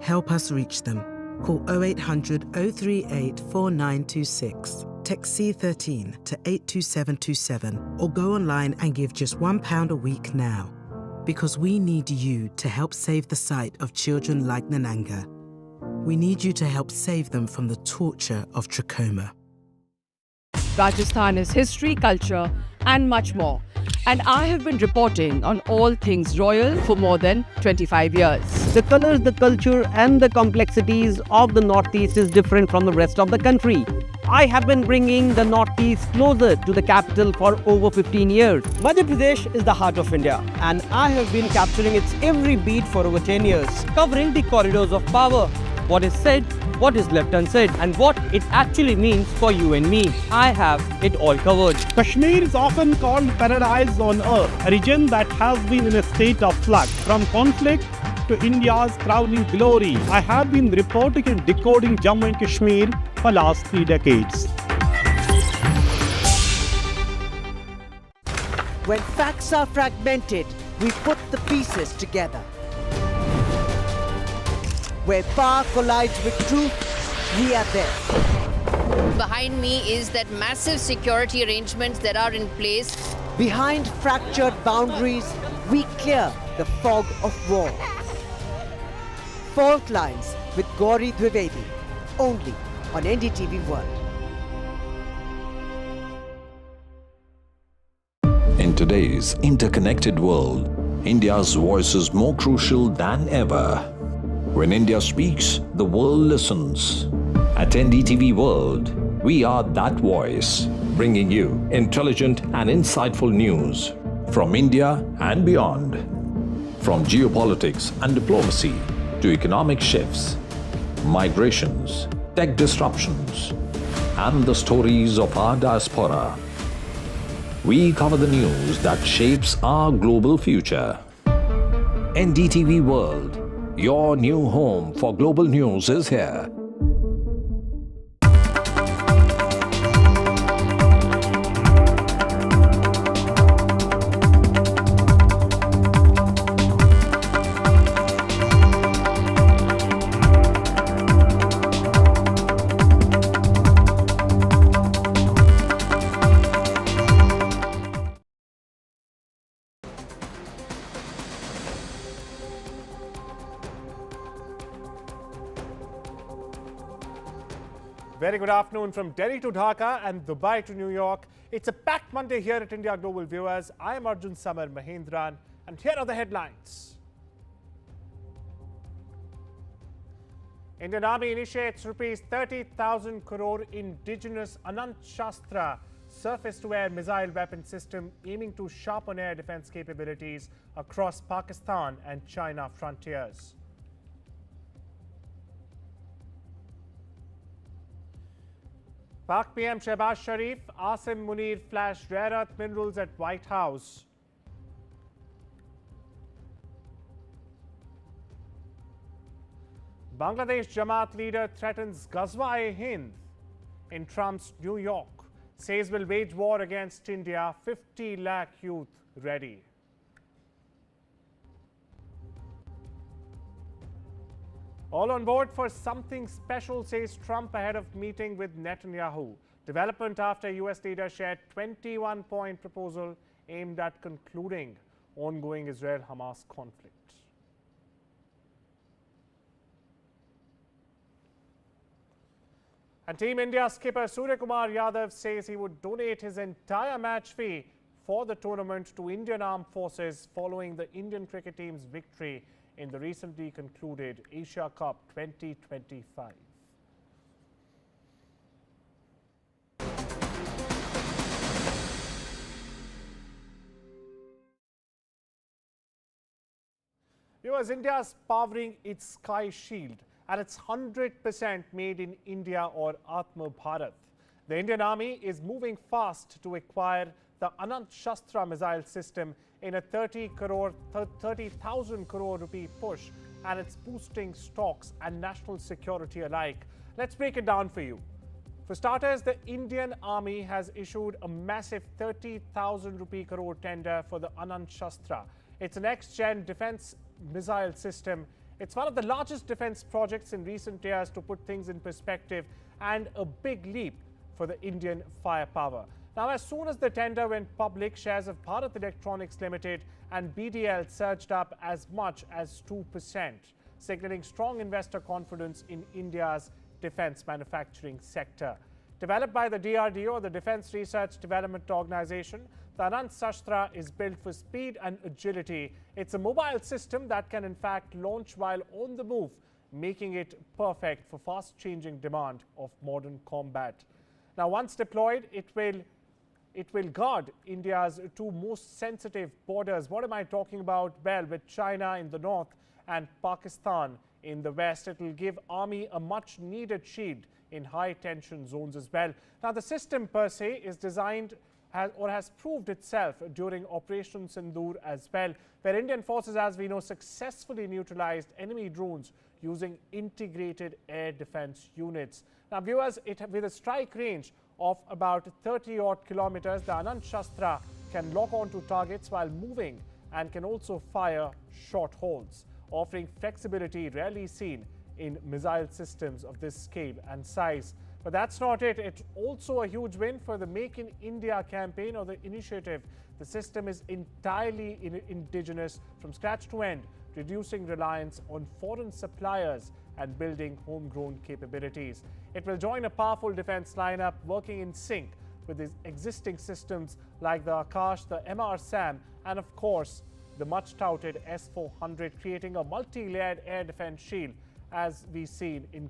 help us reach them. Call 0800 038 4926. Text C13 to 82727 or go online and give just £1 a week now. Because we need you to help save the sight of children like Nananga. We need you to help save them from the torture of trachoma. Rajasthan is history, culture, and much more. And I have been reporting on all things royal for more than 25 years. The colors, the culture, and the complexities of the Northeast is different from the rest of the country. I have been bringing the Northeast closer to the capital for over 15 years. Madhya Pradesh is the heart of India, and I have been capturing its every beat for over 10 years, covering the corridors of power, what is said, what is left unsaid, and what it actually means for you and me. I have it all covered. Kashmir is often called paradise on earth, a region that has been in a state of flux. From conflict to India's crowning glory, I have been reporting and decoding Jammu and Kashmir for last 3 decades. When facts are fragmented, we put the pieces together. Where power collides with truth, we are there. Behind me is that massive security arrangements that are in place. Behind fractured boundaries, we clear the fog of war. Fault Lines with Gauri Dwivedi, only on NDTV World. In today's interconnected world, India's voice is more crucial than ever. When India speaks, the world listens. At NDTV World, we are that voice, bringing you intelligent and insightful news from India and beyond. From geopolitics and diplomacy to economic shifts, migrations, tech disruptions, and the stories of our diaspora. We cover the news that shapes our global future. NDTV World, your new home for global news, is here. Very good afternoon from Delhi to Dhaka and Dubai to New York. It's a packed Monday here at India Global Viewers. I am Arjun Samar Mahendran, and here are the headlines. Indian Army initiates rupees 30,000 crore indigenous Anant Shastra surface-to-air missile weapon system aiming to sharpen air defense capabilities across Pakistan and China frontiers. Pak PM Shehbaz Sharif, Asim Munir flash rare earth minerals at White House. Bangladesh Jamaat leader threatens Ghazwa-e-Hind in Trump's New York. Says will wage war against India, 50 lakh youth ready. All on board for something special, says Trump ahead of meeting with Netanyahu. Development after US leader shared 21-point proposal aimed at concluding ongoing Israel-Hamas conflict. And Team India skipper Surya Kumar Yadav says he would donate his entire match fee for the tournament to Indian Armed Forces following the Indian cricket team's victory in the recently concluded Asia Cup 2025. Viewers, India is powering its Sky Shield, and it's 100% made in India or Atma Bharat. The Indian Army is moving fast to acquire the Anant Shastra missile system in a 30,000 crore rupee push, and it's boosting stocks and national security alike. Let's break it down for you. For starters, the Indian Army has issued a massive 30,000 rupee crore tender for the Anant Shastra. It's a next-gen defense missile system It's one of the largest defense projects in recent years, to put things in perspective, and a big leap for the Indian firepower. Now, as soon as the tender went public, shares of Bharat Electronics Limited and BDL surged up as much as 2%, signaling strong investor confidence in India's defense manufacturing sector. Developed by the DRDO, the Defense Research Development Organization, the Anant Shastra is built for speed and agility. It's a mobile system that can in fact launch while on the move, making it perfect for fast-changing demand of modern combat. Now, once deployed, it will guard India's two most sensitive borders. What am I talking about? Well, with China in the north and Pakistan in the west, it will give Army a much-needed shield in high-tension zones as well. Now, the system per se is designed has proved itself during Operation Sindoor as well, where Indian forces, as we know, successfully neutralized enemy drones using integrated air defense units. Now, viewers, with a strike range of about 30-odd kilometers, the Anant Shastra can lock onto targets while moving and can also fire short holes, offering flexibility rarely seen in missile systems of this scale and size. But that's not it. It's also a huge win for the Make in India campaign or the initiative. The system is entirely indigenous from scratch to end, reducing reliance on foreign suppliers and building homegrown capabilities. It will join a powerful defense lineup working in sync with its existing systems like the Akash, the MR-SAM, and of course, the much-touted S-400, creating a multi-layered air defense shield, as we've seen in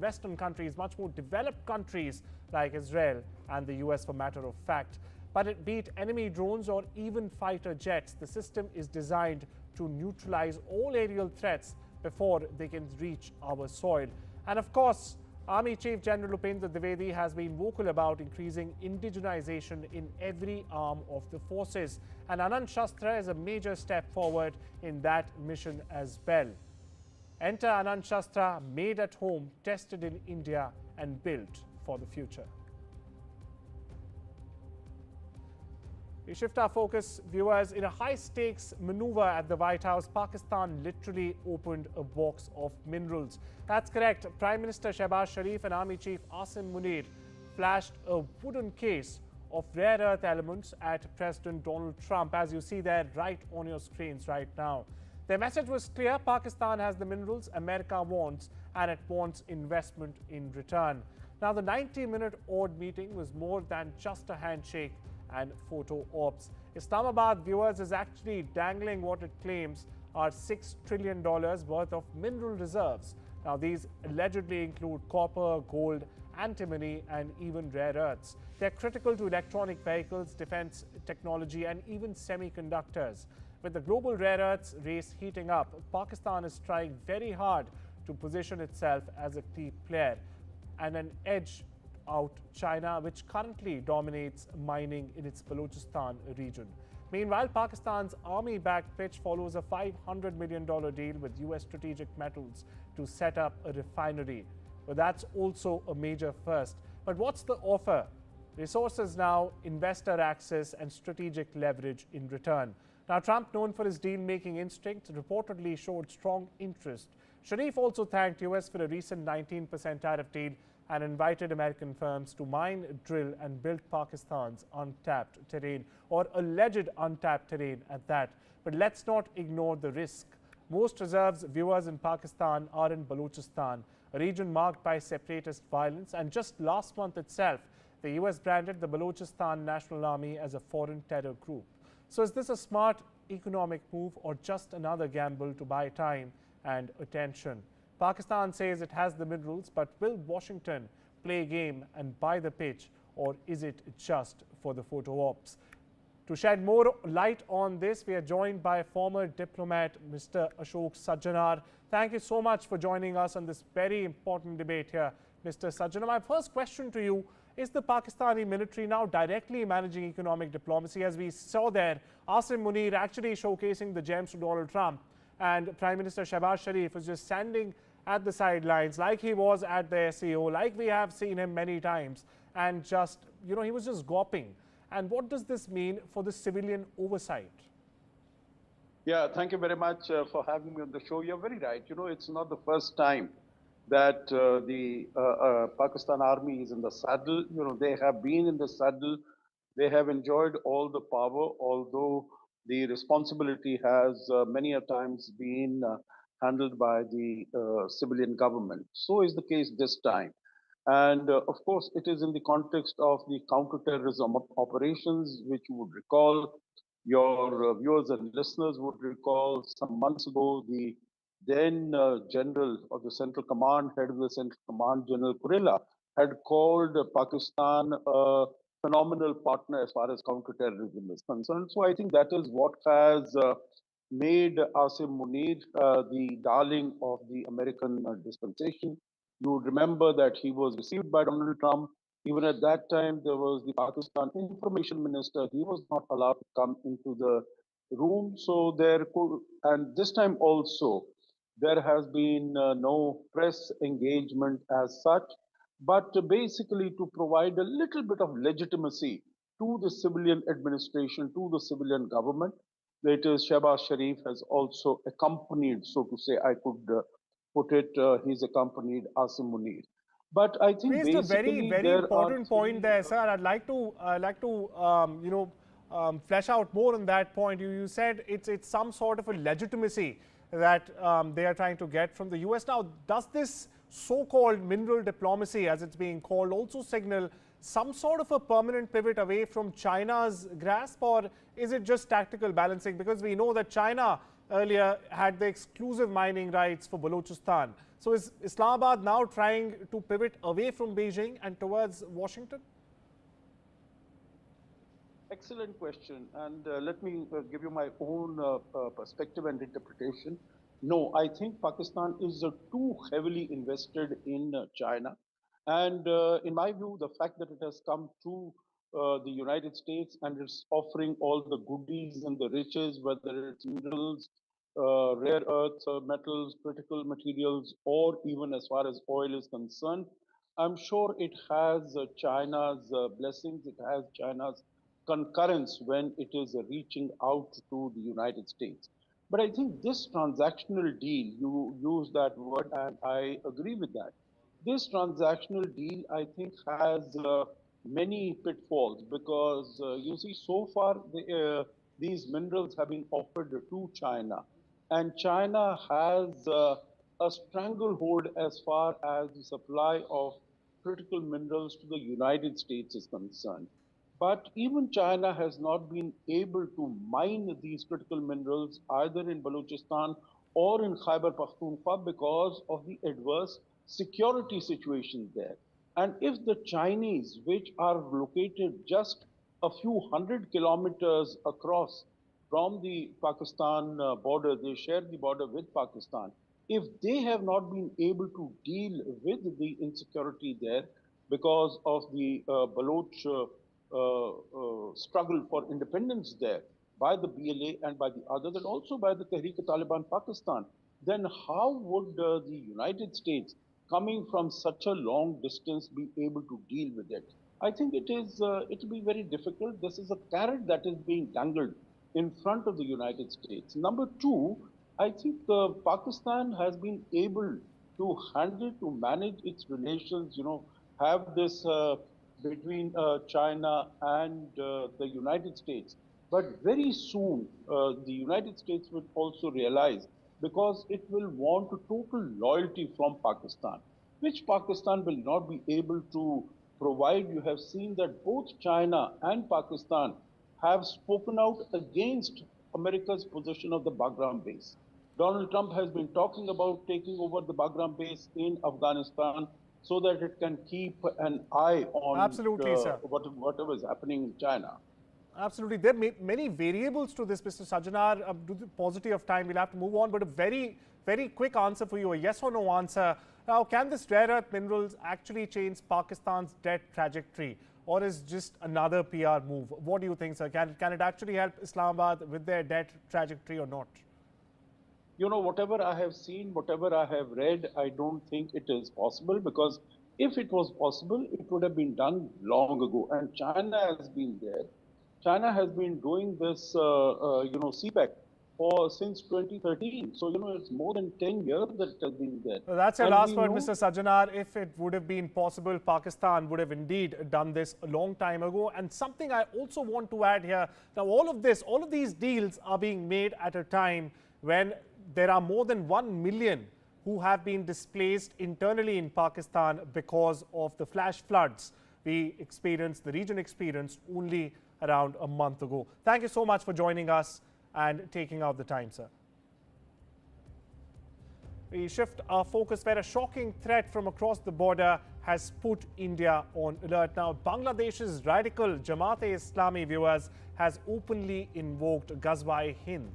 Western countries, much more developed countries like Israel and the US, for matter of fact. But it beat enemy drones or even fighter jets. The system is designed to neutralize all aerial threats before they can reach our soil. And of course, Army Chief General Upendra Dwivedi has been vocal about increasing indigenization in every arm of the forces. And Anant Shastra is a major step forward in that mission as well. Enter Anant Shastra, made at home, tested in India and built for the future. We shift our focus, viewers. In a high-stakes maneuver at the White House, Pakistan literally opened a box of minerals. That's correct. Prime Minister Shehbaz Sharif and Army Chief Asim Munir flashed a wooden case of rare earth elements at President Donald Trump, as you see there right on your screens right now. Their message was clear: Pakistan has the minerals America wants, and it wants investment in return. Now, the 90-minute odd meeting was more than just a handshake and photo ops. Islamabad, viewers, is actually dangling what it claims are $6 trillion worth of mineral reserves. Now, these allegedly include copper, gold, antimony, and even rare earths. They're critical to electronic vehicles, defense technology, and even semiconductors. With the global rare earths race heating up, Pakistan is trying very hard to position itself as a key player and an edge out China, which currently dominates mining in its Balochistan region. Meanwhile, Pakistan's army-backed pitch follows a $500 million deal with US Strategic Metals to set up a refinery. But that's also a major first. But what's the offer? Resources now, investor access, and strategic leverage in return. Now, Trump, known for his deal-making instinct, reportedly showed strong interest. Sharif also thanked US for a recent 19% tariff deal and invited American firms to mine, drill, and build Pakistan's untapped terrain, or alleged untapped terrain at that. But let's not ignore the risk. Most reserves, viewers, in Pakistan are in Balochistan, a region marked by separatist violence. And just last month itself, the US branded the Balochistan National Army as a foreign terror group. So is this a smart economic move or just another gamble to buy time and attention? Pakistan says it has the minerals, but will Washington play a game and buy the pitch, or is it just for the photo ops? To shed more light on this, we are joined by former diplomat Mr. Ashok Sajjanar. Thank you so much for joining us on this very important debate here, Mr. Sajjanar. My first question to you: is the Pakistani military now directly managing economic diplomacy? As we saw there, Asim Munir actually showcasing the gems to Donald Trump, and Prime Minister Shehbaz Sharif was just standing at the sidelines like he was at the SEO, like we have seen him many times, and just, he was just gawping. And what does this mean for the civilian oversight? Yeah, thank you very much for having me on the show. You're very right. You know, it's not the first time that the Pakistan army is in the saddle. You know, they have been in the saddle. They have enjoyed all the power, although the responsibility has many a times been handled by the civilian government. So is the case this time. And of course, it is in the context of the counterterrorism operations, which you would recall, your viewers and listeners would recall some months ago, the then General of the Central Command, head of the Central Command, General Kurela, had called Pakistan a phenomenal partner as far as counterterrorism is concerned. So I think that is what has made Asim Munir the darling of the American dispensation. You would remember that he was received by Donald Trump. Even at that time, there was the Pakistan information minister. He was not allowed to come into the room. So there could, and this time also, there has been no press engagement as such, but basically to provide a little bit of legitimacy to the civilian administration, to the civilian government. That is, Shehbaz Sharif has also accompanied, so to say, I could put it, he's accompanied Asim Munir. But I think Raised a very, basically very there important are point there, sir. I'd like to, flesh out more on that point. You said it's some sort of a legitimacy that they are trying to get from the US. Now, does this so-called mineral diplomacy, as it's being called, also signal some sort of a permanent pivot away from China's grasp, or is it just tactical balancing? Because we know that China earlier had the exclusive mining rights for Balochistan. So is Islamabad now trying to pivot away from Beijing and towards Washington? excellent question. And let me give you my own perspective and interpretation. No, I think Pakistan is too heavily invested in China. And in my view, the fact that it has come to the United States and it's offering all the goodies and the riches, whether it's minerals, rare earths, metals, critical materials, or even as far as oil is concerned, I'm sure it has China's blessings, it has China's concurrence when it is reaching out to the United States. But I think this transactional deal, you use that word, and I agree with that. This transactional deal, I think, has many pitfalls because you see, so far these minerals have been offered to China, and China has a stranglehold as far as the supply of critical minerals to the United States is concerned. But even China has not been able to mine these critical minerals either in Balochistan or in Khyber Pakhtunkhwa because of the adverse security situation there. And if the Chinese, which are located just a few hundred kilometers across from the Pakistan border, they share the border with Pakistan. If they have not been able to deal with the insecurity there because of the Baloch struggle for independence there by the BLA and by the others, and also by the Tehreek-e-Taliban Pakistan, then how would the United States, coming from such a long distance, be able to deal with it? I think it will be very difficult. This is a carrot that is being dangled in front of the United States. Number two, I think Pakistan has been able to handle, to manage its relations, have this between China and the United States. But very soon, the United States will also realize, because it will want total loyalty from Pakistan, which Pakistan will not be able to provide. You have seen that both China and Pakistan have spoken out against America's position of the Bagram base. Donald Trump has been talking about taking over the Bagram base in Afghanistan so that it can keep an eye on Absolutely, sir. whatever is happening in China. Absolutely. There are many variables to this, Mr. Sajjanar. Due to the paucity of time, we'll have to move on. But a very, very quick answer for you, a yes or no answer. Now, can this rare earth minerals actually change Pakistan's debt trajectory, or is just another PR move? What do you think, sir? Can it actually help Islamabad with their debt trajectory or not? Whatever I have seen, whatever I have read, I don't think it is possible, because if it was possible, it would have been done long ago. And China has been there. China has been doing this, CPEC or since 2013. So, it's more than 10 years that it has been there. Well, that's your And last we word, know Mr. Sajjanar. If it would have been possible, Pakistan would have indeed done this a long time ago. And something I also want to add here, now all of these deals are being made at a time when there are more than 1 million who have been displaced internally in Pakistan because of the flash floods the region experienced only around a month ago. Thank you so much for joining us and taking out the time, sir. We shift our focus where a shocking threat from across the border has put India on alert. Now, Bangladesh's radical Jamaat-e-Islami viewers has openly invoked Ghazwa-e-Hind.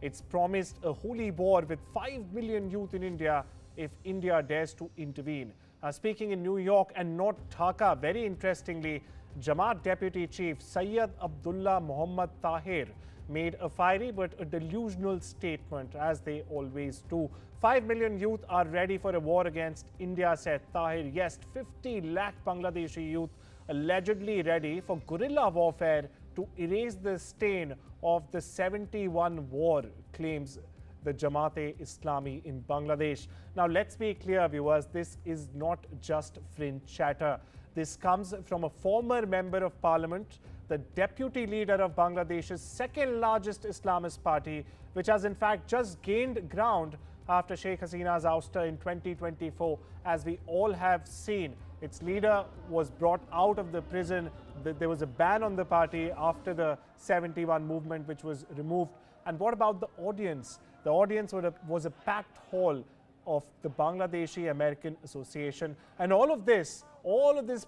It's promised a holy war with 5 million youth in India if India dares to intervene. Speaking in New York and not Dhaka, very interestingly, Jamaat Deputy Chief Sayyid Abdullah Muhammad Tahir made a fiery but a delusional statement, as they always do. 5 million youth are ready for a war against India, said Tahir. Yes, 50 lakh Bangladeshi youth allegedly ready for guerrilla warfare to erase the stain of the 71 war, claims the Jamaat-e-Islami in Bangladesh. Now, let's be clear, viewers, this is not just fringe chatter. This comes from a former member of parliament, the deputy leader of Bangladesh's second largest Islamist party, which has in fact just gained ground after Sheikh Hasina's ouster in 2024. As we all have seen, its leader was brought out of the prison. There was a ban on the party after the 71 movement, which was removed. And what about the audience? The audience was a packed hall of the Bangladeshi American Association. And all of these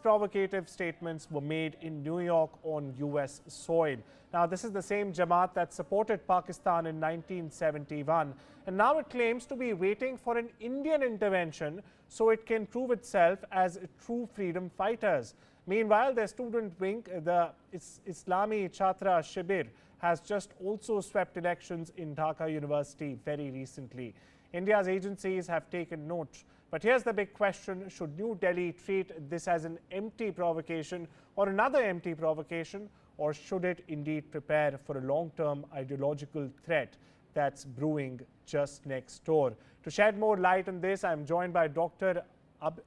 provocative statements were made in New York on US soil. Now, this is the same Jamaat that supported Pakistan in 1971. And now it claims to be waiting for an Indian intervention so it can prove itself as true freedom fighters. Meanwhile, their student wing, the Islami Chhatra Shibir, has just also swept elections in Dhaka University very recently. India's agencies have taken note. But here's the big question: should New Delhi treat this as an empty provocation or another empty provocation, or should it indeed prepare for a long-term ideological threat that's brewing just next door? To shed more light on this, I'm joined by Dr.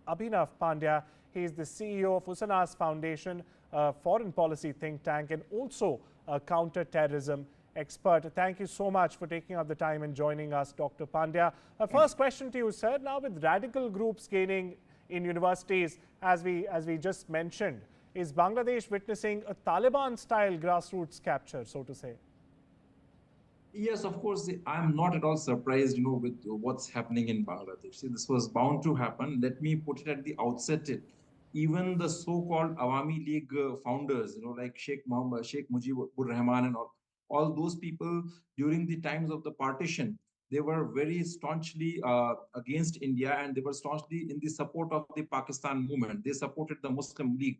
Abhinav Pandya. He is the CEO of Usana's Foundation, a foreign policy think tank, and also a counter-terrorism expert. Thank you so much for taking out the time and joining us, Dr. Pandya. First question to you, sir. Now, with radical groups gaining in universities, as we just mentioned, is Bangladesh witnessing a Taliban-style grassroots capture, so to say? Yes, of course. I'm not at all surprised, with what's happening in Bangladesh. See, this was bound to happen. Let me put it at the outset. Even the so-called Awami League founders, like Sheikh Mujibur Rahman and all those people during the times of the partition, they were very staunchly against India, and they were staunchly in the support of the Pakistan movement. They supported the Muslim League.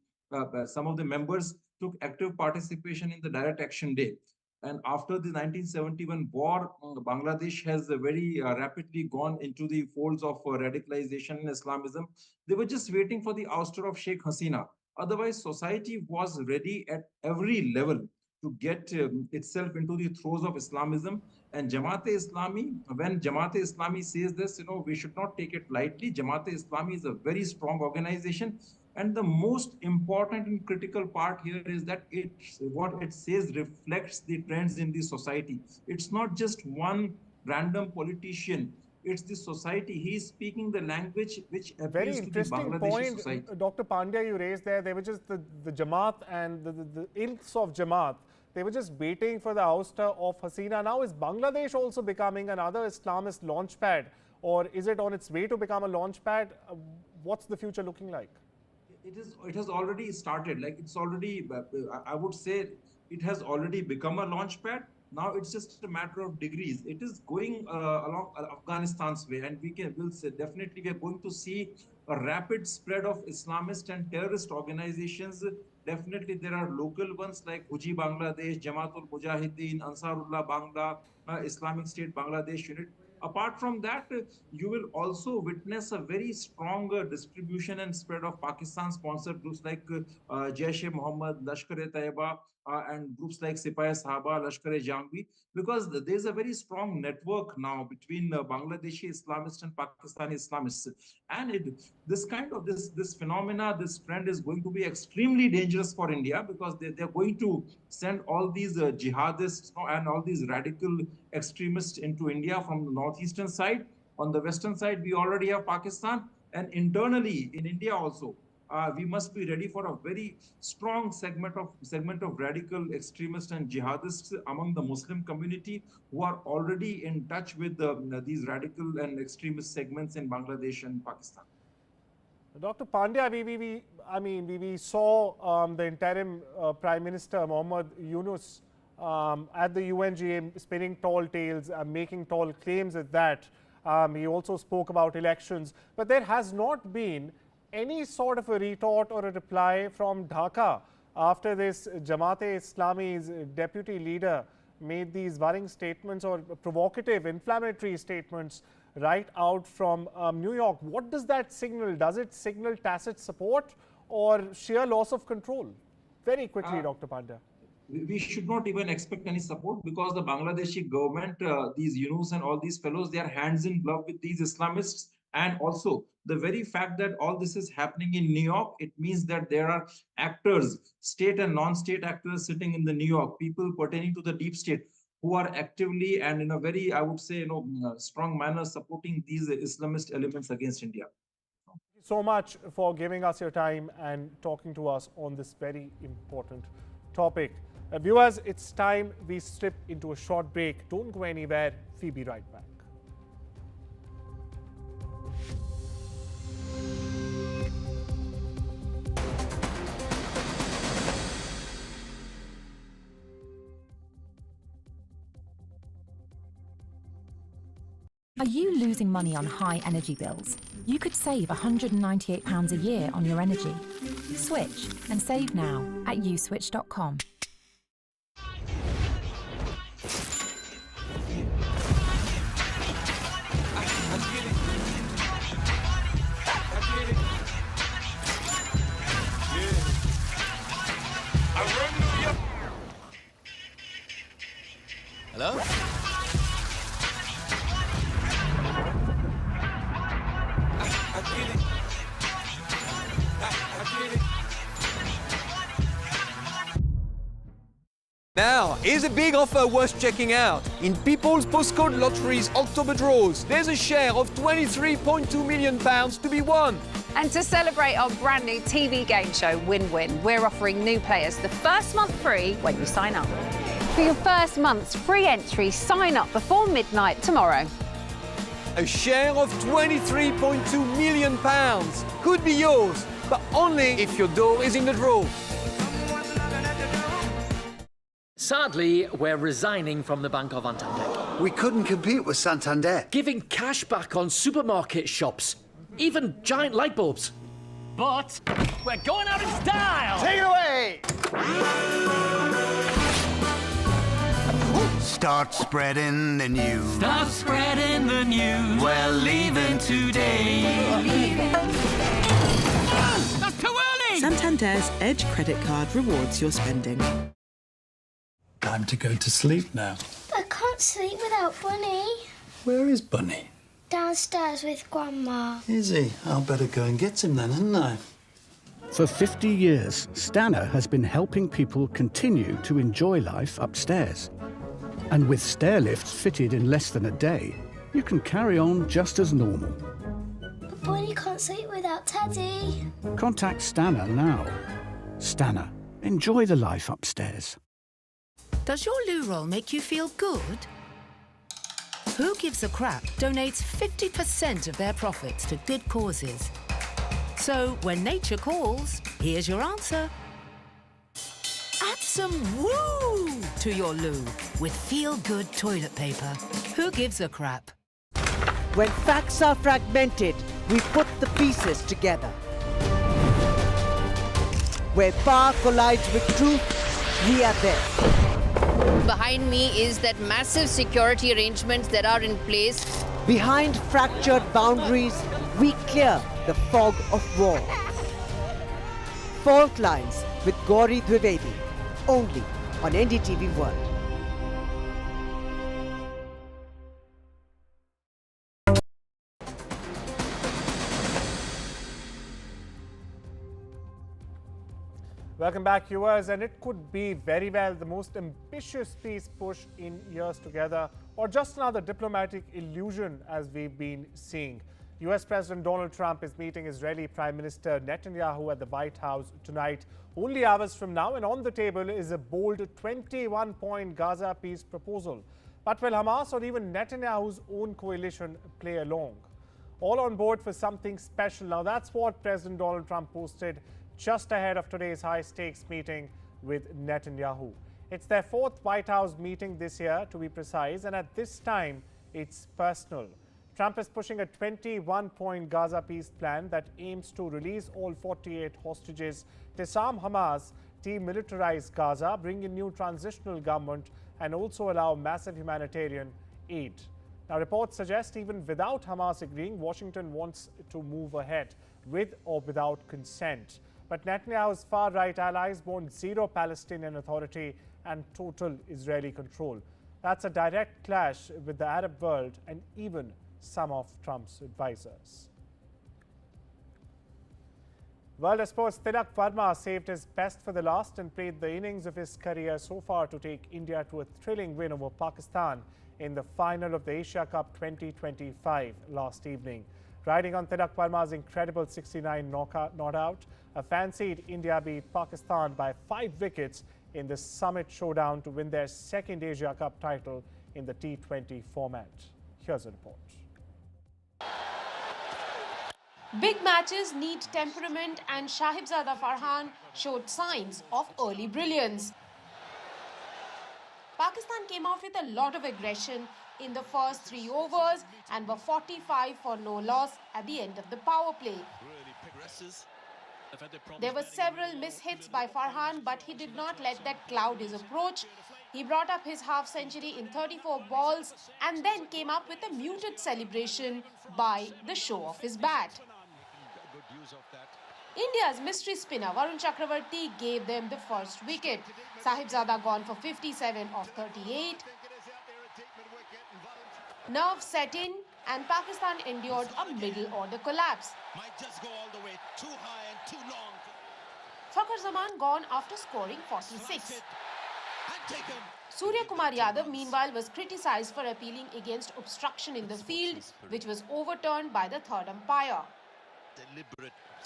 Some of the members took active participation in the Direct Action Day. And after the 1971 war, Bangladesh has very rapidly gone into the folds of radicalization in Islamism. They were just waiting for the ouster of Sheikh Hasina. Otherwise, society was ready at every level to get itself into the throes of Islamism. And Jamaat-e-Islami, when Jamaat-e-Islami says this, we should not take it lightly. Jamaat-e-Islami is a very strong organization. And the most important and critical part here is that what it says reflects the trends in the society. It's not just one random politician. It's the society. He's speaking the language which appeals to the Bangladeshi society. Dr. Pandya, you raised there. They were just the Jamaat and the ilks of Jamaat. They were just waiting for the ouster of Hasina. Now, is Bangladesh also becoming another Islamist launchpad, or is it on its way to become a launchpad? What's the future looking like? It has already started. Like, it's already, I would say, it has already become a launchpad. Now it's just a matter of degrees. It is going along Afghanistan's way, and we'll say definitely we are going to see a rapid spread of Islamist and terrorist organizations. Definitely there are local ones like Huji Bangladesh, Jamaatul Mujahideen, Ansarullah Bangla, Islamic State Bangladesh unit. Apart from that, you will also witness a very strong distribution and spread of Pakistan-sponsored groups like Jaish-e-Mohammed, Lashkar-e-Taiba, and groups like Sipah-e-Sahaba, Lashkar-e-Jangvi, because there's a very strong network now between Bangladeshi Islamists and Pakistani Islamists. And this phenomena, this trend is going to be extremely dangerous for India, because they're going to send all these jihadists and all these radical extremists into India from the northeastern side. On the western side, we already have Pakistan, and internally in India also, we must be ready for a very strong segment of radical extremists and jihadists among the Muslim community who are already in touch with these radical and extremist segments in Bangladesh and Pakistan. Dr. Pandya, we saw the interim Prime Minister Mohammad Yunus at the UNGA spinning tall tales, making tall claims at that. He also spoke about elections, but there has not been any sort of a retort or a reply from Dhaka after this Jamaat-e-Islami's deputy leader made these worrying statements or provocative, inflammatory statements right out from New York. What does that signal? Does it signal tacit support or sheer loss of control? Very quickly, Dr. Pandya. We should not even expect any support, because the Bangladeshi government, these Yunus and all these fellows, they are hands in glove with these Islamists. And also the very fact that all this is happening in New York, it means that there are actors, state and non-state actors sitting in the New York, people pertaining to the deep state, who are actively and in a very, I would say, strong manner supporting these Islamist elements against India. Thank you so much for giving us your time and talking to us on this very important topic. Viewers, it's time we strip into a short break. Don't go anywhere. We'll be right back. Are you losing money on high energy bills? You could save £198 a year on your energy. Switch and save now at uswitch.com. Hello? Now, here's a big offer worth checking out. In People's Postcode Lottery's October draws, there's a share of £23.2 million to be won. And to celebrate our brand new TV game show, Win-Win, we're offering new players the first month free when you sign up. For your first month's free entry, sign up before midnight tomorrow. A share of £23.2 million could be yours, but only if your door is in the draw. Sadly, we're resigning from the Bank of Santander. We couldn't compete with Santander. Giving cash back on supermarket shops, even giant light bulbs. But we're going out in style! Take it away! Start spreading the news. Start spreading the news. We're leaving today. That's too early! Santander's Edge credit card rewards your spending. Time to go to sleep now. I can't sleep without Bunny. Where is Bunny? Downstairs with Grandma. Is he? I'll better go and get him then, hadn't I? For 50 years, Stana has been helping people continue to enjoy life upstairs. And with stair lifts fitted in less than a day, you can carry on just as normal. But Bunny can't sleep without Teddy. Contact Stana now. Stana, enjoy the life upstairs. Does your loo roll make you feel good? Who Gives a Crap donates 50% of their profits to good causes. So when nature calls, here's your answer. Add some woo to your loo with feel-good toilet paper. Who Gives a Crap? When facts are fragmented, we put the pieces together. Where power collides with truth, we are there. Behind me is that massive security arrangements that are in place. Behind fractured boundaries, we clear the fog of war. Fault lines with Gauri Dwivedi, only on NDTV World. Welcome back, viewers. And it could be very well the most ambitious peace push in years together, or just another diplomatic illusion as we've been seeing. US President Donald Trump is meeting Israeli Prime Minister Netanyahu at the White House tonight, only hours from now, and on the table is a bold 21-point Gaza peace proposal. But will Hamas or even Netanyahu's own coalition play along? All on board for something special. Now that's what President Donald Trump posted just ahead of today's high-stakes meeting with Netanyahu. It's their fourth White House meeting this year, to be precise, and at this time, it's personal. Trump is pushing a 21-point Gaza peace plan that aims to release all 48 hostages, disarm Hamas, demilitarize Gaza, bring in new transitional government, and also allow massive humanitarian aid. Now, reports suggest even without Hamas agreeing, Washington wants to move ahead, with or without consent. But Netanyahu's far-right allies want zero Palestinian Authority and total Israeli control. That's a direct clash with the Arab world and even some of Trump's advisors. World sports Tilak Verma saved his best for the last and played the innings of his career so far to take India to a thrilling win over Pakistan in the final of the Asia Cup 2025 last evening. Riding on Tilak Verma's incredible 69 not out, a fancied India beat Pakistan by 5 wickets in the Summit Showdown to win their second Asia Cup title in the T20 format. Here's a report. Big matches need temperament, and Shehbaz Farhan showed signs of early brilliance. Pakistan came off with a lot of aggression in the first 3 overs and were 45 for no loss at the end of the power play. There were several mishits by Farhan, but he did not let that cloud his approach. He brought up his half-century in 34 balls and then came up with a muted celebration by the show of his bat. India's mystery spinner Varun Chakravarti gave them the first wicket. Sahibzada gone for 57 of 38. Nerves set in and Pakistan endured a middle-order collapse. Might just go all the way too high and too long. Fakhar Zaman gone after scoring 46. Surya Kumar Yadav meanwhile was criticised for appealing against obstruction in the field, which was overturned by the third umpire.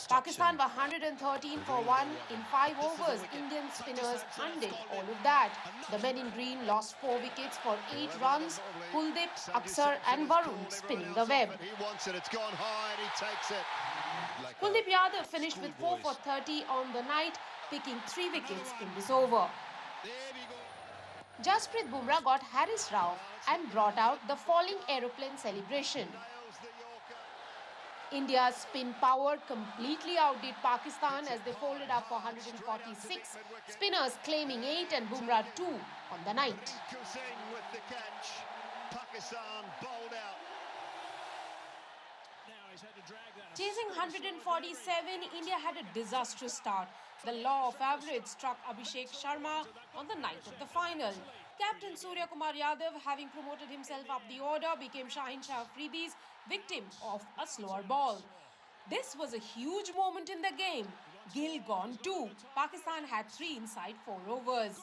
Pakistan were 113 for 1 in 5 overs. Indian spinners undid all of that. The men in green lost 4 wickets for 8 runs. Kuldeep, Aksar and Varun spinning the web. He wants it, it's gone high and he takes it. Kuldeep Yadav finished with 4 for 30 on the night, picking 3 wickets in this over. Jasprit Bumrah got Haris Rauf and brought out the falling aeroplane celebration. India's spin power completely outdid Pakistan as they folded up for 146, spinners claiming 8 and Bumrah 2 on the night. Chasing 147, India had a disastrous start. The law of average struck Abhishek Sharma on the night of the final. Captain Surya Kumar Yadav, having promoted himself up the order, became Shaheen Shah Afridi's victim of a slower ball. This was a huge moment in the game. Gill gone too. Pakistan had 3 inside 4 overs.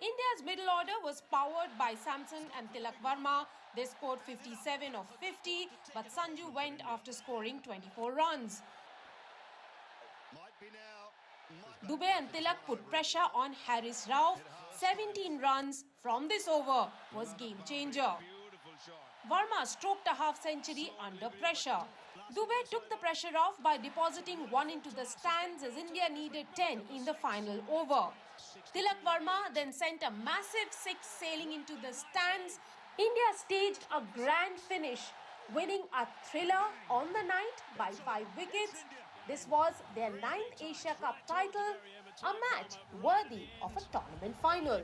India's middle order was powered by Samson and Tilak Verma. They scored 57 of 50, but Sanju went after scoring 24 runs. Dubey and Tilak put pressure on Haris Rauf. 17 runs from this over was game changer. Verma stroked a half-century under pressure. Dubey took the pressure off by depositing 1 into the stands as India needed 10 in the final over. Tilak Verma then sent a massive 6 sailing into the stands. India staged a grand finish, winning a thriller on the night by 5 wickets. This was their 9th Asia Cup title, a match worthy of a tournament final.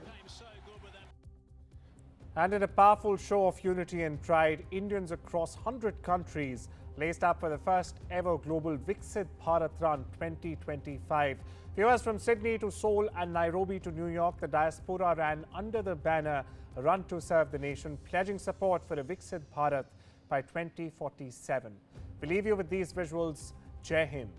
And in a powerful show of unity and pride, Indians across 100 countries laced up for the first ever global Viksit Bharat Run 2025. Viewers, from Sydney to Seoul and Nairobi to New York, the diaspora ran under the banner Run to Serve the Nation, pledging support for a Viksit Bharat by 2047. We leave you with these visuals. Jai Hind.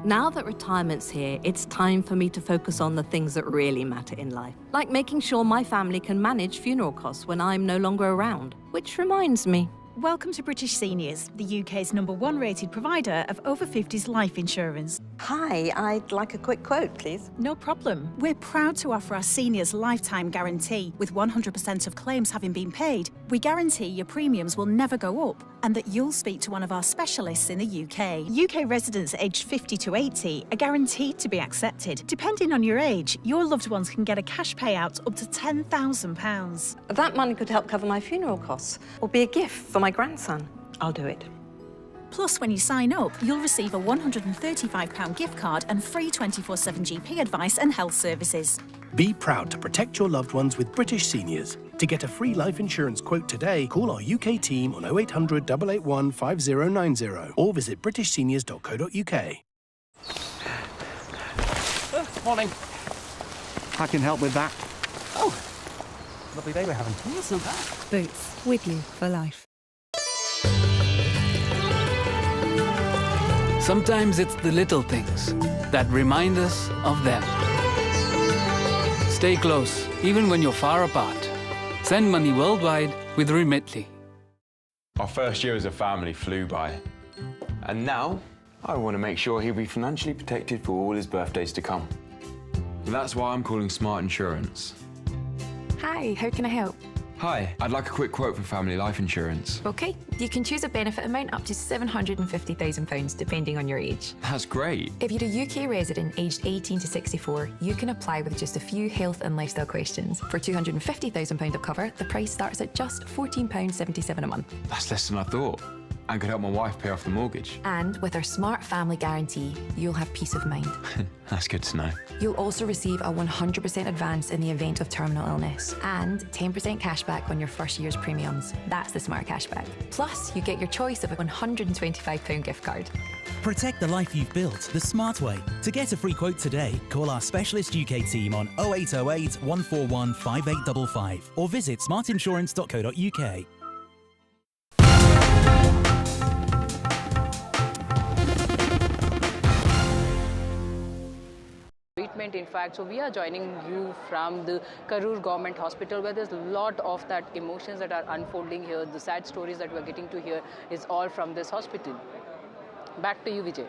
Now that retirement's here, it's time for me to focus on the things that really matter in life, like making sure my family can manage funeral costs when I'm no longer around. Which reminds me. Welcome to British Seniors, the UK's #1 rated provider of over 50s life insurance. Hi, I'd like a quick quote, please. No problem. We're proud to offer our seniors lifetime guarantee. With 100% of claims having been paid, we guarantee your premiums will never go up and that you'll speak to one of our specialists in the UK. UK residents aged 50 to 80 are guaranteed to be accepted. Depending on your age, your loved ones can get a cash payout up to £10,000. That money could help cover my funeral costs or be a gift for my grandson. I'll do it. Plus, when you sign up, you'll receive a £135 gift card and free 24/7 GP advice and health services. Be proud to protect your loved ones with British Seniors. To get a free life insurance quote today, call our UK team on 0800 881 5090 or visit britishseniors.co.uk. Morning. I can help with that. Oh, lovely day we're having. That's not bad. Boots, with you for life. Sometimes it's the little things that remind us of them. Stay close, even when you're far apart. Send money worldwide with Remitly. Our first year as a family flew by. And now, I want to make sure he'll be financially protected for all his birthdays to come. That's why I'm calling Smart Insurance. Hi, how can I help? Hi, I'd like a quick quote for family life insurance. OK, you can choose a benefit amount up to £750,000 depending on your age. That's great. If you're a UK resident aged 18 to 64, you can apply with just a few health and lifestyle questions. For £250,000 of cover, the price starts at just £14.77 a month. That's less than I thought. And could help my wife pay off the mortgage. And with our Smart Family Guarantee, you'll have peace of mind. That's good to know. You'll also receive a 100% advance in the event of terminal illness and 10% cashback on your first year's premiums. That's the Smart Cashback. Plus, you get your choice of a £125 gift card. Protect the life you've built the smart way. To get a free quote today, call our specialist UK team on 0808 141 5855 or visit smartinsurance.co.uk. In fact, so we are joining you from the Karur Government Hospital, where there's a lot of that emotions that are unfolding here. The sad stories that we're getting to hear is all from this hospital. Back to you, Vijay.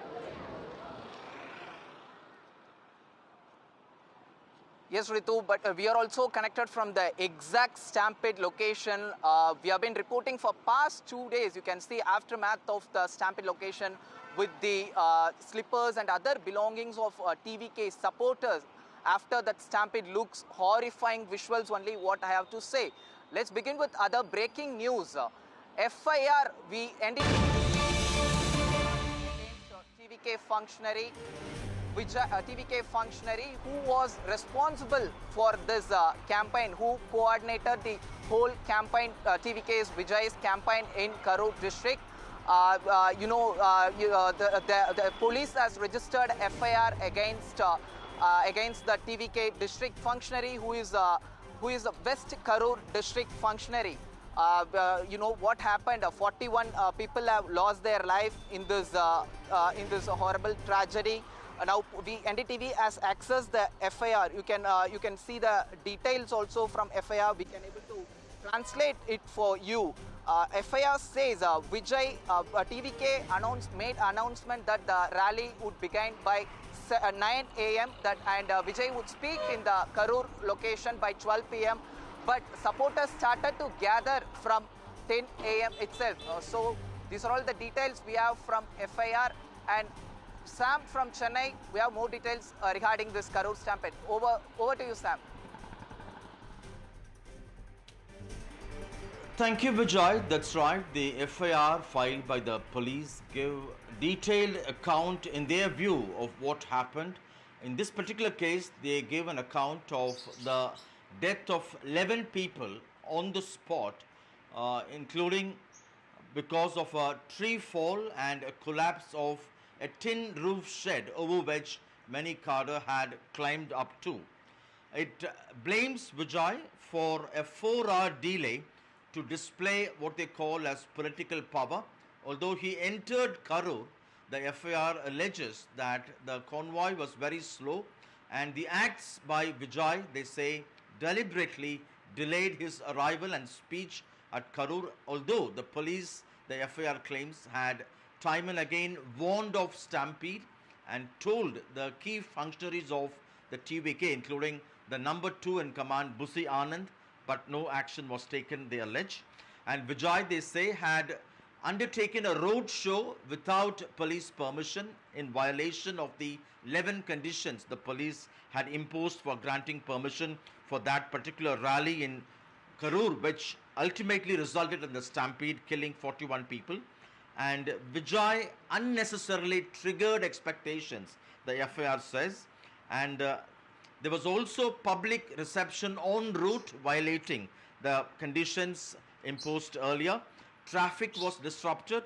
Yes, Ritu, but we are also connected from the exact stampede location. We have been reporting for past 2 days. You can see aftermath of the stampede location with the slippers and other belongings of TVK supporters. After that stampede, looks horrifying visuals only, what I have to say. Let's begin with other breaking news. FIR, we ended TVK functionary, TVK functionary who was responsible for this campaign, who coordinated the whole campaign, TVK's Vijay's campaign in Karur district. The police has registered FIR against the TVK district functionary who is a West Karur district functionary. What happened? 41 people have lost their life in this horrible tragedy. Now NDTV has accessed the FIR. You can see the details also from FIR. We can able to translate it for you. FIR says Vijay TVK made announcement that the rally would begin by 9 a.m. and Vijay would speak in the Karur location by 12 p.m. But supporters started to gather from 10 a.m. itself. So these are all the details we have from FIR. And Sam from Chennai, we have more details regarding this Karur stampede. Over to you, Sam. Thank you, Vijay. That's right. The FIR filed by the police give detailed account in their view of what happened. In this particular case, they gave an account of the death of 11 people on the spot, including because of a tree fall and a collapse of a tin roof shed over which many cadre had climbed up to. It blames Vijay for a 4-hour delay to display what they call as political power. Although he entered Karur, the FIR alleges that the convoy was very slow and the acts by Vijay, they say, deliberately delayed his arrival and speech at Karur, although the police, the FIR claims, had time and again warned of stampede and told the key functionaries of the TVK, including the number 2 in command, Busi Anand, but no action was taken, they allege. And Vijay, they say, had undertaken a road show without police permission in violation of the 11 conditions the police had imposed for granting permission for that particular rally in Karur, which ultimately resulted in the stampede, killing 41 people. And Vijay unnecessarily triggered expectations, the FIR says, and there was also public reception en route violating the conditions imposed earlier. Traffic was disrupted